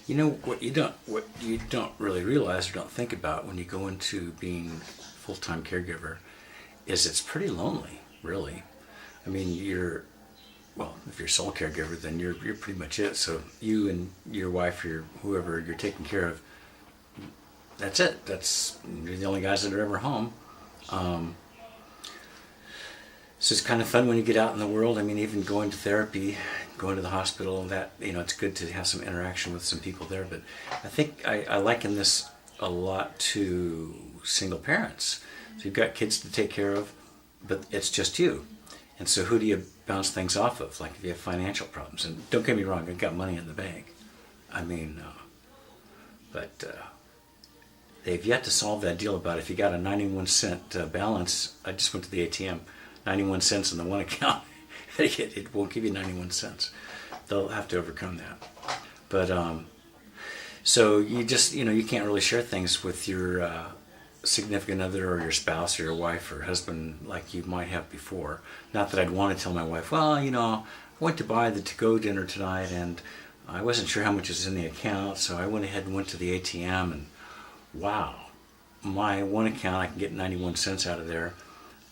You know what you don't really realize or don't think about when you go into being full-time caregiver is it's pretty lonely, really. I mean, if you're sole caregiver, then you're pretty much it. So you and your wife, your whoever you're taking care of, that's it. You're the only guys that are ever home. So it's kind of fun when you get out in the world. I mean, even going to therapy, going to the hospital, that, it's good to have some interaction with some people there. But I think I liken this a lot to single parents. So you've got kids to take care of, but it's just you. And so who do you bounce things off of? Like if you have financial problems, and don't get me wrong, I've got money in the bank. I mean, but they've yet to solve that deal about if you got a 91-cent balance. I just went to the ATM, 91 cents in the one account. It won't give you 91 cents. They'll have to overcome that. But so you just, you can't really share things with your significant other or your spouse or your wife or husband like you might have before. Not that I'd want to tell my wife, well, I went to buy the to-go dinner tonight and I wasn't sure how much was in the account, so I went ahead and went to the ATM and wow, my one account I can get 91 cents out of there.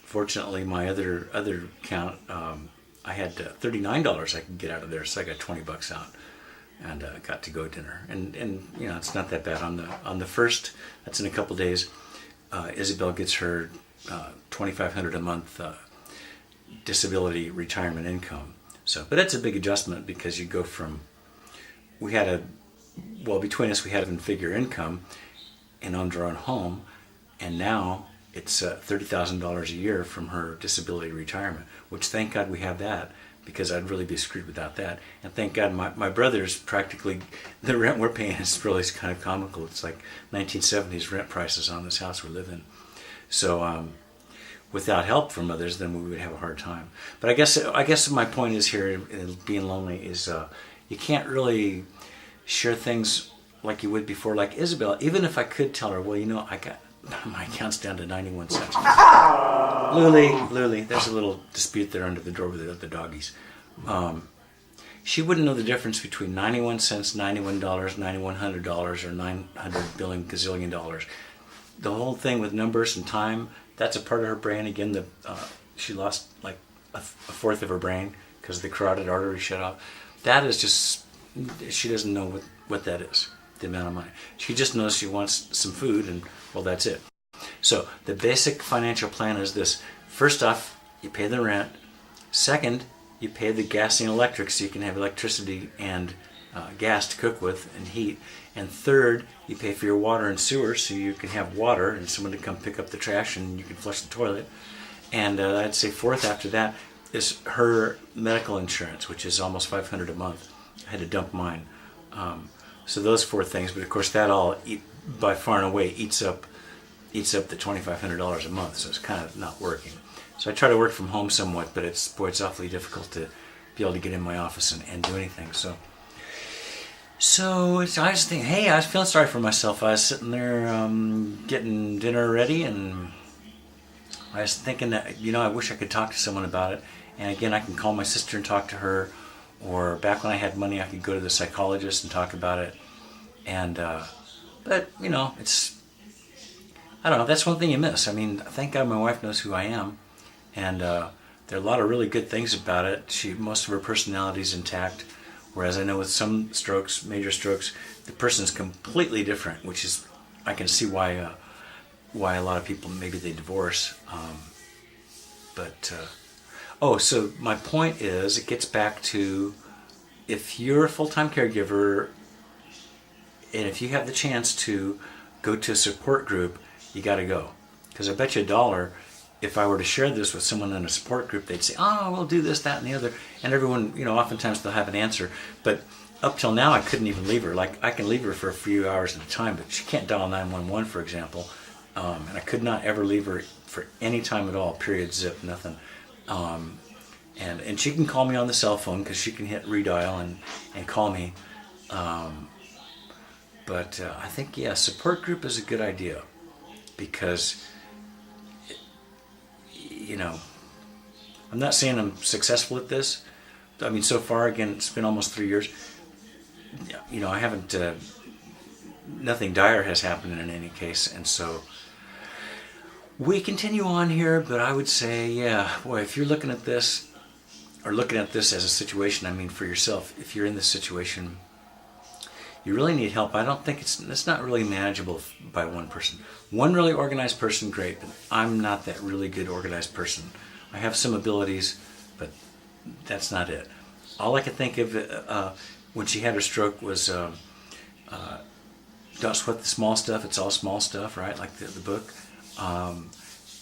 Fortunately, my other account, I had $39 I could get out of there, so I got $20 out and got to go dinner. And it's not that bad. On the first, that's in a couple days, Isabel gets her $2,500 a month disability retirement income. So, but it's a big adjustment because you go from, between us we had a figure income and owned our own home, and now it's $30,000 a year from her disability retirement, which thank God we have that, because I'd really be screwed without that. And thank God my brother's practically, the rent we're paying is really kind of comical. It's like 1970s rent prices on this house we live in. So without help from others, then we would have a hard time. But I guess my point is here in being lonely is you can't really share things like you would before. Like Isabel, even if I could tell her, well, I got my account's down to 91 cents. Lily, there's a little dispute there under the door with the doggies. She wouldn't know the difference between 91 cents, $91, $9,100, or 900 billion gazillion dollars. The whole thing with numbers and time, that's a part of her brain. Again, she lost like a fourth of her brain because the carotid artery shut off. That is just, she doesn't know what that is, the amount of money. She just knows she wants some food, and well, that's it. So the basic financial plan is this. First off, you pay the rent. Second, you pay the gas and electric so you can have electricity and gas to cook with and heat. And third, you pay for your water and sewer so you can have water and someone to come pick up the trash and you can flush the toilet. And I'd say fourth after that is her medical insurance, which is almost $500 a month. I had to dump mine. So those four things, but of course that all by far and away eats up the $2,500 a month, so it's kind of not working. So I try to work from home somewhat, but it's awfully difficult to be able to get in my office and do anything. So I was thinking, hey, I was feeling sorry for myself. I was sitting there getting dinner ready, and I was thinking that, I wish I could talk to someone about it. And again, I can call my sister and talk to her, or back when I had money, I could go to the psychologist and talk about it. And but it's, I don't know, that's one thing you miss. I mean, thank God my wife knows who I am, and there are a lot of really good things about it. Most of her personality is intact, whereas I know with some strokes, major strokes, the person's completely different, which is, I can see why a lot of people, maybe they divorce. So my point is, it gets back to, if you're a full-time caregiver, and if you have the chance to go to a support group, you got to go. Because I bet you $1, if I were to share this with someone in a support group, they'd say, oh, we'll do this, that, and the other. And everyone, oftentimes they'll have an answer. But up till now, I couldn't even leave her. Like, I can leave her for a few hours at a time, but she can't dial 911, for example. And I could not ever leave her for any time at all, period, zip, nothing. And she can call me on the cell phone because she can hit redial and call me. But I think, support group is a good idea, because, I'm not saying I'm successful at this. I mean, so far, again, it's been almost 3 years. I haven't, nothing dire has happened in any case, and so we continue on here. But I would say, yeah, boy, if you're looking at this, or looking at this as a situation, I mean for yourself, if you're in this situation, you really need help. I don't think it's not really manageable by one person. One really organized person, great, but I'm not that really good organized person. I have some abilities, but that's not it. All I could think of when she had her stroke was don't sweat the small stuff, it's all small stuff, right? Like the book.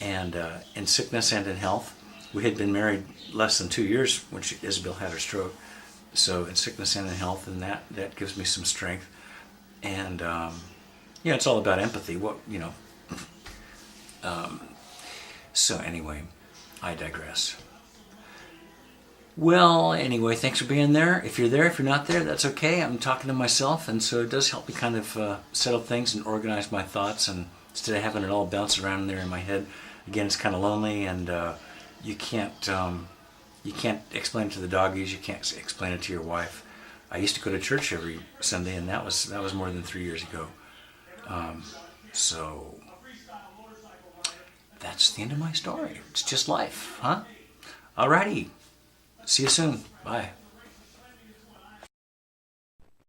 And in sickness and in health. We had been married less than 2 years when Isabel had her stroke. So in sickness and in health, and that gives me some strength. And it's all about empathy. So anyway, I digress. Well, anyway, thanks for being there. If you're there, if you're not there, that's okay. I'm talking to myself, and so it does help me kind of settle things and organize my thoughts. And instead of having it all bounce around there in my head, again, it's kind of lonely, and you can't explain it to the doggies. You can't explain it to your wife. I used to go to church every Sunday, and that was more than 3 years ago. So that's the end of my story. It's just life, huh? Alrighty. See you soon. Bye.